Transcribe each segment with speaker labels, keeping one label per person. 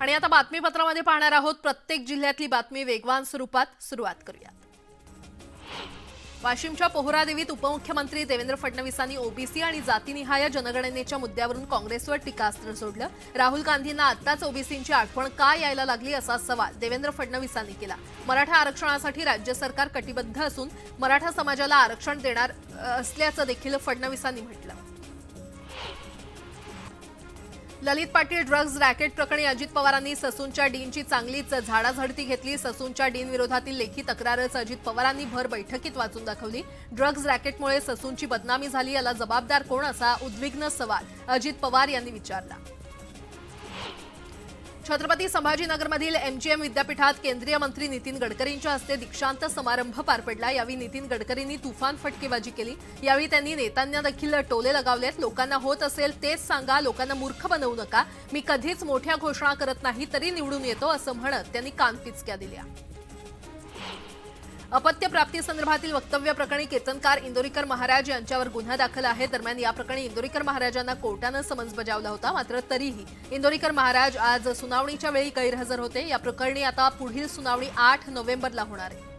Speaker 1: आणि आता बातमीपत्रामध्ये पाहणार आहोत प्रत्येक जिल्ह्यातली बातमी वेगवान स्वरूपात। सुरुवात करूया। वाशिमच्या पोहरादेवीत उपमुख्यमंत्री देवेंद्र फडणवीसांनी ओबीसी आणि जातीनिहाय जनगणनेच्या मुद्द्यावरून काँग्रेसवर टीकास्त्र सोडलं। राहुल गांधींना आत्ताच ओबीसींची आठवण का यायला लागली असा सवाल देवेंद्र फडणवीसांनी केला। मराठा आरक्षणासाठी राज्य सरकार कटिबद्ध असून मराठा समाजाला आरक्षण देणार असल्याचं देखील फडणवीसांनी म्हटलं। ललित पाटील ड्रग्ज रॅकेट प्रकरणी अजित पवारांनी ससूनच्या डीनची चांगलीच झाडाझडती घेतली। ससूनच्या डीन विरोधातील लेखी तक्रारच अजित पवारांनी भर बैठकीत वाचून दाखवली। ड्रग्ज रॅकेटमुळे ससूनची बदनामी झाली, याला जबाबदार कोण असा उद्विग्न सवाल अजित पवार यांनी विचारला। छत्रपती संभाजीनगरमधील एमजीएम विद्यापीठात केंद्रीय मंत्री नितीन गडकरींच्या हस्ते दीक्षांत समारंभ पार पडला। यावेळी नितीन गडकरींनी तुफान फटकेबाजी केली। यावेळी त्यांनी नेत्यांना देखील टोले लगावलेत। लोकांना होत असेल तेच सांगा, लोकांना मूर्ख बनवू नका। मी कधीच मोठ्या घोषणा करत नाही तरी निवडून येतो असं म्हणत त्यांनी कानपिचक्या दिल्या। अपत्य प्राप्ती संदर्भातील वक्तव्य प्रकरणी कीर्तनकार इंदोरीकर महाराज यांच्यावर गुन्हा दाखल आहे। दरम्यान या प्रकरणी इंदोरीकर महाराजांना कोर्टानं समन्स बजावला होता, मात्र तरीही इंदोरीकर महाराज आज सुनावणीच्या वेळी गैरहजर होते। या प्रकरणी आता पुढील सुनावणी 8 नोव्हेंबरला होणार आहे।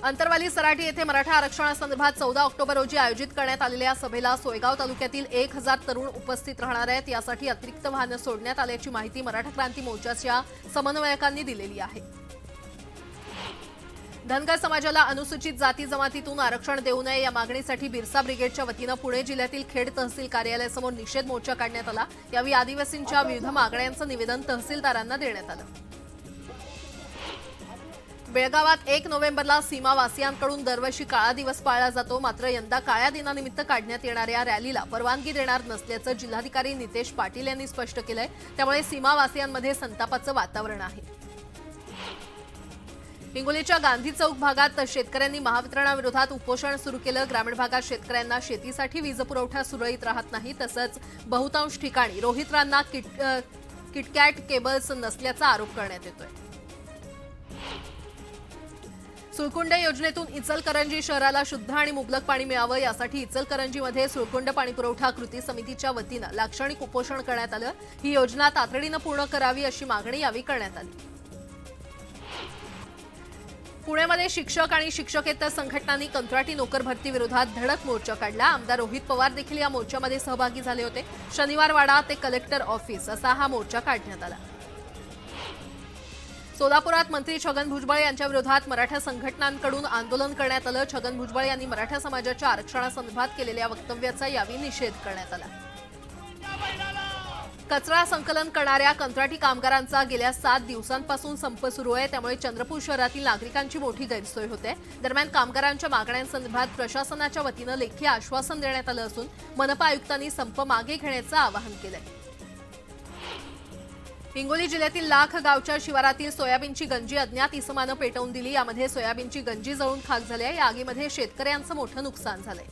Speaker 1: अंतरवाली सराटी येथे मराठा आरक्षणासंदर्भात 14 ऑक्टोबर रोजी आयोजित करण्यात आलेल्या सभेला सोयगाव तालुक्यातील 1000 तरुण उपस्थित राहणार आहेत। यासाठी अतिरिक्त वाहनं सोडण्यात आल्याची माहिती मराठा क्रांती मोर्चाच्या समन्वयकांनी दिलेली आहे। धनगर समाजाला अनुसूचित जाती जमातीतून आरक्षण देऊ नये या मागणीसाठी बिरसा ब्रिगेडच्या वतीनं पुणे जिल्ह्यातील खेड तहसील कार्यालयासमोर निषेध मोर्चा काढण्यात आला। यावेळी आदिवासींच्या विविध मागण्यांचं निवेदन तहसीलदारांना देण्यात आलं। बेळगावात 1 नोव्हेंबरला सीमावासियांकडून दरवर्षी काळा दिवस पाळला जातो, मात्र यंदा काळ्या दिनानिमित्त काढण्यात येणाऱ्या रॅलीला परवानगी देणार नसल्याचं जिल्हाधिकारी नितेश पाटील यांनी स्पष्ट केलंय। त्यामुळे सीमावासियांमध्ये संतापाचं वातावरण आहे। हिंगोलीच्या गांधी चौक भागात शेतकऱ्यांनी महावितरणाविरोधात उपोषण सुरू केलं। ग्रामीण भागात शेतकऱ्यांना शेतीसाठी वीज पुरवठा सुरळीत राहत नाही, तसंच बहुतांश ठिकाणी रोहित्रांना किटकॅट केबल्स नसल्याचा आरोप करण्यात येतोय। सुळकुंड योजनेतून इचलकरंजी शहराला शुद्ध आणि मुबलक पाणी मिळावं यासाठी इचलकरंजीमध्ये सुळकुंड पाणीपुरवठा कृती समितीच्या वतीनं लाक्षणिक उपोषण करण्यात आलं। ही योजना तातडीनं पूर्ण करावी अशी मागणी यावेळी करण्यात आली। पुण्यामध्ये शिक्षक आणि शिक्षकेतर संघटनांनी कंत्राटी नोकर भरती विरोधात धडक मोर्चा काढला। आमदार रोहित पवार देखील या मोर्चामध्ये सहभागी झाले होते। शनिवारवाडा ते कलेक्टर ऑफिस असा हा मोर्चा काढण्यात आला। सोलापुरात मंत्री छगन भुजबळ यांच्या विरोधात मराठा संघटनांकडून आंदोलन करण्यात आलं। छगन भुजबळ यांनी मराठा समाजाच्या आरक्षणासंदर्भात केलेल्या वक्तव्याचा यावेळी निषेध करण्यात आला। कचरा संकलन करणाऱ्या कंत्राटी कामगारांचा गेल्या 7 दिवसांपासून संप सुरू आहे, त्यामुळे चंद्रपूर शहरातील नागरिकांची मोठी गैरसोय होते। दरम्यान कामगारांच्या मागण्यांसंदर्भात प्रशासनाच्या वतीनं लेखी आश्वासन देण्यात आलं असून मनपा आयुक्तांनी संप मागे घेण्याचं आवाहन केलंय। हिंगोली जिल्ह्यातील लाख गावच्या शिवारातील सोयाबीनची गंजी अज्ञात इसमानं पेटवून दिली। यामध्ये सोयाबीनची गंजी जळून खाक झाली आहे। या आगीमध्ये शेतकऱ्यांचं मोठं नुकसान झालंय।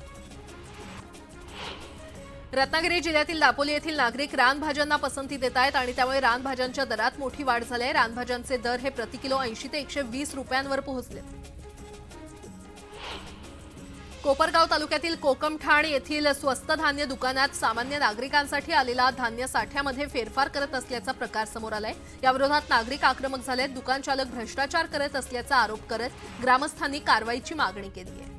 Speaker 1: रत्नागिरी जिल्ह्यातील दापोली येथील नागरिक रानभाज्यांना पसंती देत आहेत आणि त्यामुळे रानभाज्यांच्या दरात मोठी वाढ झाली आहे। रानभाज्यांचे दर हे प्रति किलो 80 ते 120 रुपयांवर पोहोचले। कोपरगाव तालुक्यातील कोकमठाण येथील स्वस्त धान्य दुकानात सामान्य नागरिकांसाठी आलेला धान्य साठ्यामध्ये फेरफार करत असल्याचा प्रकार समोर आलाय। याविरोधात नागरिक आक्रमक झालेत। दुकान चालक भ्रष्टाचार करत असल्याचा आरोप करत ग्रामस्थांनी कारवाईची मागणी केली आहे।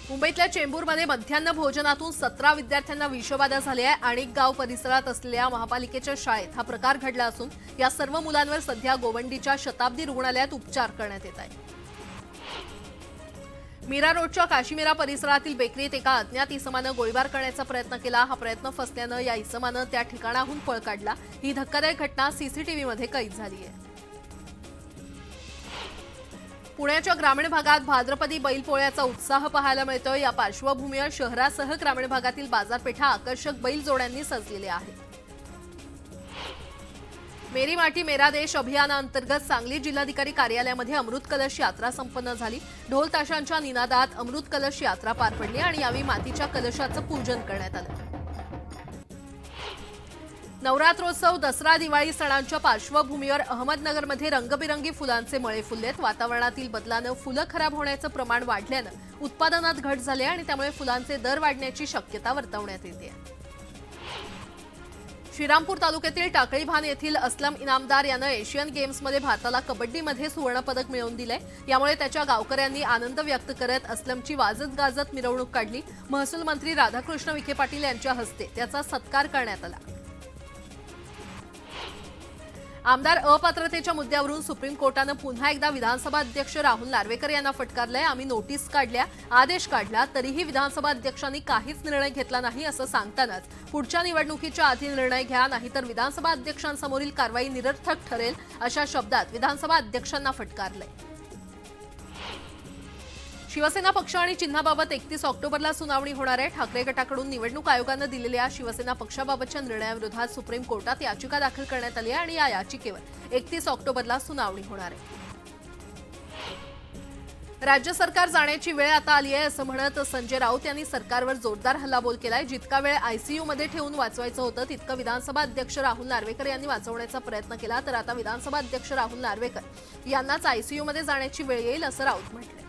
Speaker 1: मुंबईतल्या चेंबूरमध्ये मध्यान्ह भोजनातून 17 विद्यार्थ्यांना विषबाधा झाली आहे। आणिक गाव परिसरात असलेल्या महापालिकेच्या शाळेत हा प्रकार घडला असून या सर्व मुलांवर सध्या गोवंडीच्या शताब्दी रुग्णालयात उपचार करण्यात येत आहेत। मीरा रोडच्या काशीमीरा परिसरातील बेकरीत एका अज्ञात इसमानं गोळीबार करण्याचा प्रयत्न केला। हा प्रयत्न फसल्यानं या इसमानं त्या ठिकाणाहून पळ काढला। ही धक्कादायक घटना सीसीटीव्हीमध्ये कैद झाली आहे। पुण्याच्या ग्रामीण भागात भाद्रपदी बैलपोळ्याचा उत्साह पाहायला मिळतोय। या पार्श्वभूमीवर शहरासह ग्रामीण भागातील बाजारपेठा आकर्षक बैलजोड्यांनी सजलेल्या आहेत। मेरी माटी मेरा देश अभियानाअंतर्गत सांगली जिल्हाधिकारी कार्यालयामध्ये अमृत कलश यात्रा संपन्न झाली। ढोल ताशांच्या निनादात अमृत कलश यात्रा पार पडली आणि यावेळी मातीच्या कलशाचं पूजन करण्यात आलं। नवरात्रोत्सव, दसरा, दिवाळी सणांच्या पार्श्वभूमीवर अहमदनगरमध्ये रंगबिरंगी फुलांचे मळे फुललेत। वातावरणातील बदलानं फुलं खराब होण्याचं प्रमाण वाढल्यानं उत्पादनात घट झाली आणि त्यामुळे फुलांचे दर वाढण्याची शक्यता वर्तवण्यात येते। श्रीरामपूर तालुक्यातील टाकळी भान येथील असलम इनामदार यानं एशियन गेम्समध्ये भारताला कबड्डीमध्ये सुवर्णपदक मिळवून दिलंय। यामुळे त्याच्या गावकऱ्यांनी आनंद व्यक्त करत असलमची वाजत गाजत मिरवणूक काढली। महसूल मंत्री राधाकृष्ण विखे पाटील यांच्या हस्ते त्याचा सत्कार करण्यात आला। आमदार अपात्रतेच्या मुद्द्यावरून सुप्रीम कोर्टानं पुन्हा एकदा विधानसभा अध्यक्ष राहुल नार्वेकर यांना फटकारलंय। आम्ही नोटीस काढल्या, आदेश काढला, तरीही विधानसभा अध्यक्षांनी काहीच निर्णय घेतला नाही असं सांगतानाच पुढच्या निवडणुकीच्या आधी निर्णय घ्या, नाहीतर विधानसभा अध्यक्षांसमोरील कारवाई निरर्थक ठरेल अशा शब्दात विधानसभा अध्यक्षांना फटकारलंय। शिवसेना पक्ष आणि चिन्हाबाबत 31 ऑक्टोबरला सुनावणी होणार आहे। ठाकरे गटाकडून निवडणूक आयोगानं दिलेल्या शिवसेना पक्षाबाबतच्या निर्णयाविरोधात सुप्रीम कोर्टात याचिका दाखल करण्यात आली आहे आणि या याचिकेवर 31 ऑक्टोबरला सुनावणी होणार आहे। राज्य सरकार जाण्याची वेळ आता आली आहे असं म्हणत संजय राऊत यांनी सरकारवर जोरदार हल्लाबोल केलाय। जितका वेळ आयसीयूमध्ये ठेवून वाचवायचं होतं तितकं विधानसभा अध्यक्ष राहुल नार्वेकर यांनी वाचवण्याचा प्रयत्न केला, तर आता विधानसभा अध्यक्ष राहुल नार्वेकर यांनाच आयसीयूमध्ये जाण्याची वेळ येईल असं राऊत म्हटलं।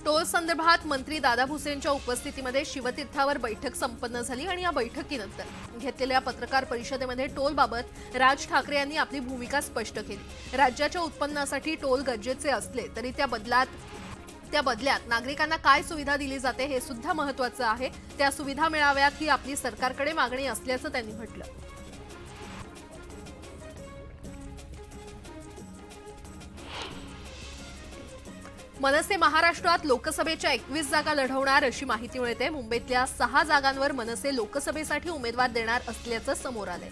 Speaker 1: टोल संदर्भात मंत्री दादा भुसेंच्या उपस्थितीमध्ये शिवतीर्थावर बैठक संपन्न झाली आणि या बैठकीनंतर घेतलेल्या पत्रकार परिषदेमध्ये टोलबाबत राज ठाकरे यांनी आपली भूमिका स्पष्ट केली। राज्याच्या उत्पन्नासाठी टोल गरजेचे असले तरी त्या बदल्यात नागरिकांना काय सुविधा दिली जाते हे सुद्धा महत्त्वाचं आहे। त्या सुविधा मिळाव्यात ही आपली सरकारकडे मागणी असल्याचं त्यांनी म्हटलं। मनसे महाराष्ट्रात लोकसभेच्या 21 जागा लढवणार अशी माहिती मिळते। मुंबईतल्या 6 जागांवर मनसे लोकसभेसाठी उमेदवार देणार असल्याचं समोर आलंय।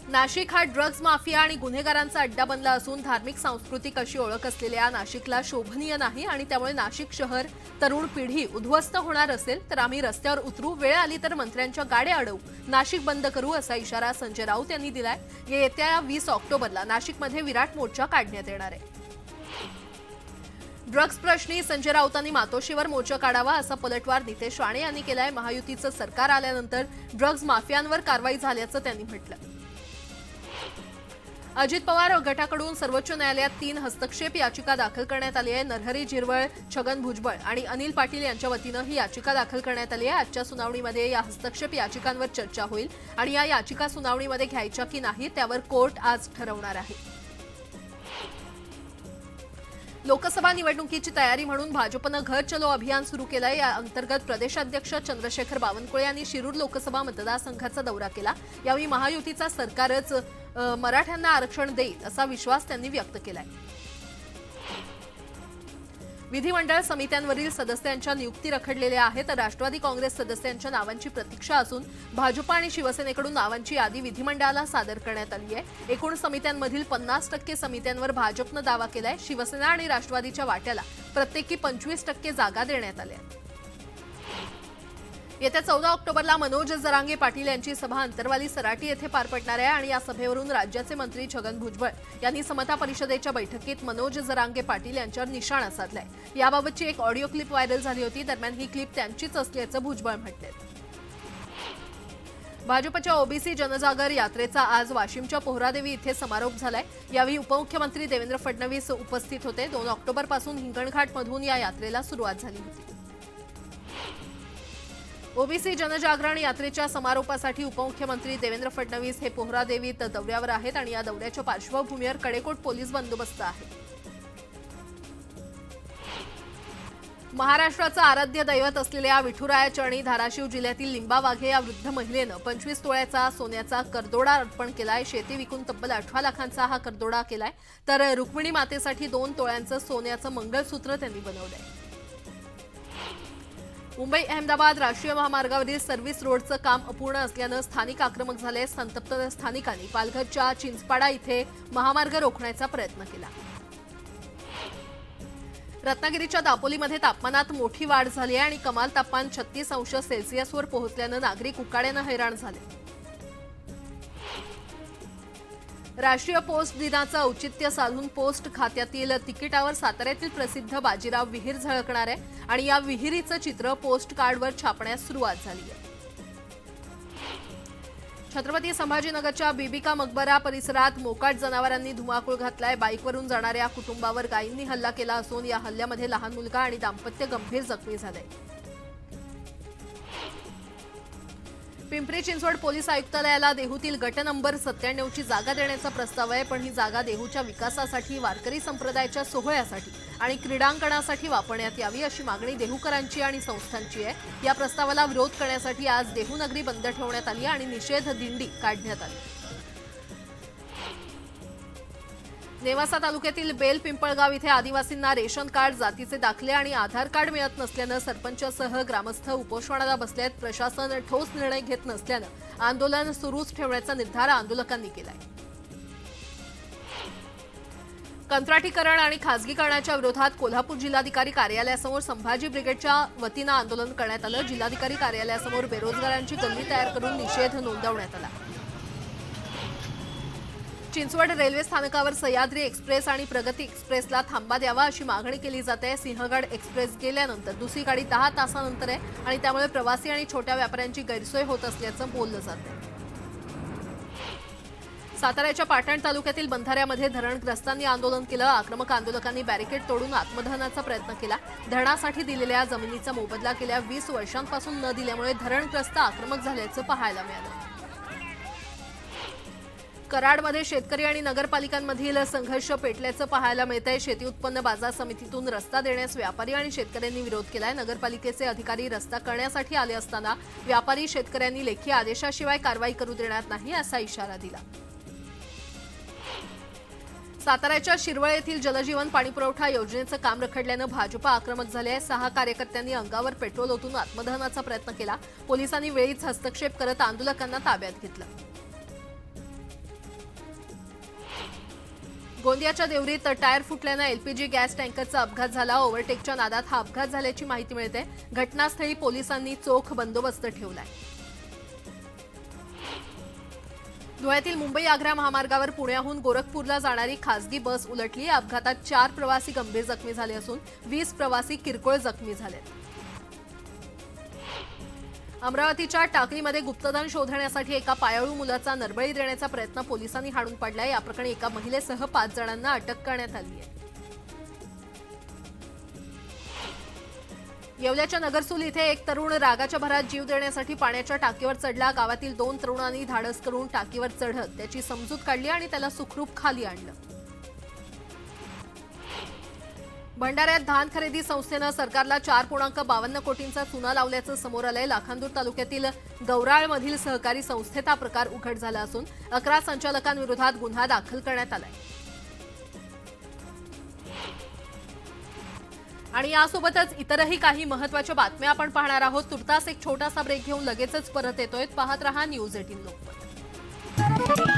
Speaker 1: नाशिक हा ड्रग्ज माफिया आणि गुन्हेगारांचा अड्डा बनला असून धार्मिक सांस्कृतिक अशी ओळख असलेल्या नाशिकला शोभनीय नाही आणि त्यामुळे नाशिक शहर तरुण पिढी उद्ध्वस्त होणार असेल तर आम्ही रस्त्यावर उतरू, वेळ आली तर मंत्र्यांच्या गाड्या अडवू, नाशिक बंद करू असा इशारा संजय राऊत यांनी दिलाय। येत्या 20 ऑक्टोबरला नाशिकमध्ये विराट मोर्चा काढण्यात येणार आहे। ड्रग्ज प्रश्नी संजय राऊतांनी मातोश्रीवर मोर्चा काढावा असा पलटवार नितेश राणे यांनी केलाय। महायुतीचं सरकार आल्यानंतर ड्रग्ज माफियांवर कारवाई झाल्याचं त्यांनी म्हटलं। अजित पवार गटाकडून सर्वोच्च न्यायालयात 3 हस्तक्षेप याचिका दाखल करण्यात आली आहे। नरहरी झिरवळ, छगन भुजबळ आणि अनिल पाटील यांच्या वतीनं ही याचिका दाखल करण्यात आली आहे। आजच्या सुनावणीमध्ये या हस्तक्षेप याचिकांवर चर्चा होईल आणि या याचिका सुनावणीमध्ये घ्यायच्या की नाही त्यावर कोर्ट आज ठरवणार आहे। लोकसभा निवडणुकीची तयारी म्हणून भाजपनं घर चलो अभियान सुरू केलंय। या अंतर्गत प्रदेशाध्यक्ष चंद्रशेखर बावनकुळे यांनी शिरूर लोकसभा मतदारसंघाचा दौरा केला। यावेळी महायुतीचा सरकारच मराठ्यांना आरक्षण देईल असा विश्वास त्यांनी व्यक्त केलाय। विधिमंडळ समित्यांवरील सदस्यांच्या नियुक्ती रखडलेल्या आहेत, तर राष्ट्रवादी काँग्रेस सदस्यांच्या नावांची प्रतीक्षा असून भाजप आणि शिवसेनेकडून नावांची यादी विधिमंडळाला सादर करण्यात आली आहे। एकूण समित्यांमधील 50% समित्यांवर भाजपनं दावा केलाय। शिवसेना आणि राष्ट्रवादीच्या वाट्याला प्रत्येकी 25% जागा देण्यात आल्या। येत्या 14 ऑक्टोबरला मनोज जरांगे पाटील यांची सभा अंतरवाली सराटी येथे पार पडणार आहे आणि या सभेवरून राज्याचे मंत्री छगन भुजबळ यांनी समता परिषदेच्या बैठकीत मनोज जरांगे पाटील यांच्यावर निशाणा साधलाय। याबाबतची एक ऑडिओ क्लिप व्हायरल झाली होती। दरम्यान ही क्लिप त्यांचीच असल्याचं भुजबळ म्हटले। भाजपच्या ओबीसी जनजागर यात्रेचा आज वाशिमच्या पोहरादेवी इथे समारोप झालाय। यावेळी उपमुख्यमंत्री देवेंद्र फडणवीस उपस्थित होते। 2 ऑक्टोबरपासून हिंगणघाटमधून या यात्रेला सुरुवात झाली होती। ओबीसी जनजागरण यात्रेच्या समारोपासाठी उपमुख्यमंत्री देवेंद्र फडणवीस हे पोहरादेवीत दौऱ्यावर आहेत आणि या दौऱ्याच्या पार्श्वभूमीवर कडेकोट पोलीस बंदोबस्त आहे। महाराष्ट्राचं आराध्य दैवत असलेल्या विठुराया चरणी धाराशिव जिल्ह्यातील लिंबावाघे या वृद्ध महिलेनं 25 तोळ्याचा सोन्याचा करदोडा अर्पण केलाय। शेती विकून तब्बल 18 लाखांचा हा करदोडा केलाय, तर रुक्मिणी मातेसाठी 2 तोळ्यांचं सोन्याचं मंगळसूत्र त्यांनी बनवलंय। मुंबई अहमदाबाद राष्ट्रीय महामार्गावरील सर्व्हिस रोडचं काम अपूर्ण असल्यानं स्थानिक आक्रमक झाले। संतप्त स्थानिकांनी पालघरच्या चिंचपाडा इथे महामार्ग रोखण्याचा प्रयत्न केला। रत्नागिरीच्या दापोलीमध्ये तापमानात मोठी वाढ झाली आहे आणि कमाल तापमान 36 अंश सेल्सिअसवर पोहोचल्यानं नागरिक उकाड्यानं हैराण झाले। राष्ट्रीय पोस्ट दिनाचं औचित्य साधून पोस्ट खात्यातील तिकिटावर साताऱ्यातील प्रसिद्ध बाजीराव विहीर झळकणार आहे आणि या विहिरीचं चित्र पोस्ट कार्डवर छापण्यास सुरुवात झाली आहे. छत्रपती संभाजीनगरच्या बीबिका मकबरा परिसरात मोकाट जनावरांनी धुमाकूळ घातलाय. बाईकवरून जाणाऱ्या कुटुंबावर गायींनी हल्ला केला असून या हल्ल्यामध्ये लहान मुलगा आणि दाम्पत्य गंभीर जखमी झाले. पिंपरी चिंचवड पोलीस आयुक्तालयाला देहूतील गट नंबर 97 ची जागा देण्याचा प्रस्ताव आहे, पण ही जागा देहूच्या विकासासाठी, वारकरी संप्रदायाच्या सोहळ्यासाठी आणि क्रीडांगणासाठी वापरण्यात यावी अशी मागणी देहूकरांची आणि संस्थांची आहे. या प्रस्तावाला विरोध करण्यासाठी आज देहू नगरी बंद ठेवण्यात आली आणि निषेध दिंडी काढण्यात आली. नेवासा तालुक्यातील बेल पिंपळगाव इथे आदिवासींना रेशन कार्ड, जातीचे दाखले आणि आधार कार्ड मिळत नसल्यानं सरपंचासह ग्रामस्थ उपोषणाला बसलेत. प्रशासन ठोस निर्णय घेत नसल्यानं आंदोलन सुरूच ठेवण्याचा निर्धार आंदोलकांनी केलाय. कंत्राटीकरण आणि खासगीकरणाच्या विरोधात कोल्हापूर जिल्हाधिकारी कार्यालयासमोर संभाजी ब्रिगेडच्या वतीनं आंदोलन करण्यात आलं. जिल्हाधिकारी कार्यालयासमोर बेरोजगारांची गल्ली तयार करून निषेध नोंदवण्यात आला. चिंचवड रेल्वे स्थानकावर सह्याद्री एक्सप्रेस आणि प्रगती एक्सप्रेसला थांबा द्यावा अशी मागणी केली जाते. सिंहगड एक्सप्रेस गेल्यानंतर दुसरी गाडी 10 तासानंतर आहे आणि त्यामुळे प्रवासी आणि छोट्या व्यापाऱ्यांची गैरसोय होत असल्याचं बोललं जातं. साताऱ्याच्या पाटण तालुक्यातील बंधाऱ्यामध्ये धरणग्रस्तांनी आंदोलन केलं. आक्रमक आंदोलकांनी बॅरिकेड तोडून आत्मदहनाचा प्रयत्न केला. धरणासाठी दिलेल्या जमिनीचा मोबदला गेल्या 20 वर्षांपासून न दिल्यामुळे धरणग्रस्त आक्रमक झाल्याचं पाहायला मिळालं. कराडमध्ये शेतकरी आणि नगरपालिकांमधील संघर्ष पेटल्याचं पाहायला मिळतंय. शेती उत्पन्न बाजार समितीतून रस्ता देण्यास व्यापारी आणि शेतकऱ्यांनी विरोध केलाय. नगरपालिकेचे अधिकारी रस्ता करण्यासाठी आले असताना व्यापारी शेतकऱ्यांनी लेखी आदेशाशिवाय कारवाई करू देणार नाही असा इशारा दिला. साताऱ्याच्या शिरवळ येथील जलजीवन पाणीपुरवठा योजनेचं काम रखडल्यानं भाजप आक्रमक झाले आहे. 6 कार्यकर्त्यांनी अंगावर पेट्रोल ओतून आत्मदहनाचा प्रयत्न केला. पोलिसांनी वेळीच हस्तक्षेप करत आंदोलकांना ताब्यात घेतलं. गोंदियाच्या देवरीत टायर फुटल्यानं एलपीजी गॅस टँकरचा अपघात झाला. ओव्हरटेकच्या नादात हा अपघात झाल्याची माहिती मिळते. घटनास्थळी पोलिसांनी चोख बंदोबस्त ठेवलाय. धुळ्यातील मुंबई आग्रा महामार्गावर पुण्याहून गोरखपूरला जाणारी खासगी बस उलटली. या अपघातात 4 प्रवासी गंभीर जखमी झाले असून 20 प्रवासी किरकोळ जखमी झाले. अमरावतीच्या टाकळीमध्ये गुप्तधन शोधण्यासाठी एका पायाळू मुलाचा नरबळी देण्याचा प्रयत्न पोलिसांनी हाणून पाडलाय. या प्रकरणी एका महिलेसह 5 जणांना अटक करण्यात आली आहे. येवल्याच्या नगरसूल इथे एक तरुण रागाच्या भरात जीव देण्यासाठी पाण्याच्या टाकीवर चढला. गावातील 2 तरुणांनी धाडस करून टाकीवर चढत त्याची समजूत काढली आणि त्याला सुखरूप खाली आणलं. भंडाऱ्यात धान खरेदी संस्थेनं सरकारला 4.52 कोटींचा चुना लावल्याचं समोर आलंय. लाखांदूर तालुक्यातील गौराळमधील सहकारी संस्थेत हा प्रकार उघड झाला असून 11 संचालकांविरोधात गुन्हा दाखल करण्यात आलाय. आणि यासोबतच इतरही काही महत्त्वाच्या बातम्या आपण पाहणार आहोत. तुर्तास एक छोटासा ब्रेक घेऊन लगेचच परत येतोय. पाहत रहा न्यूज 18 लोकमत.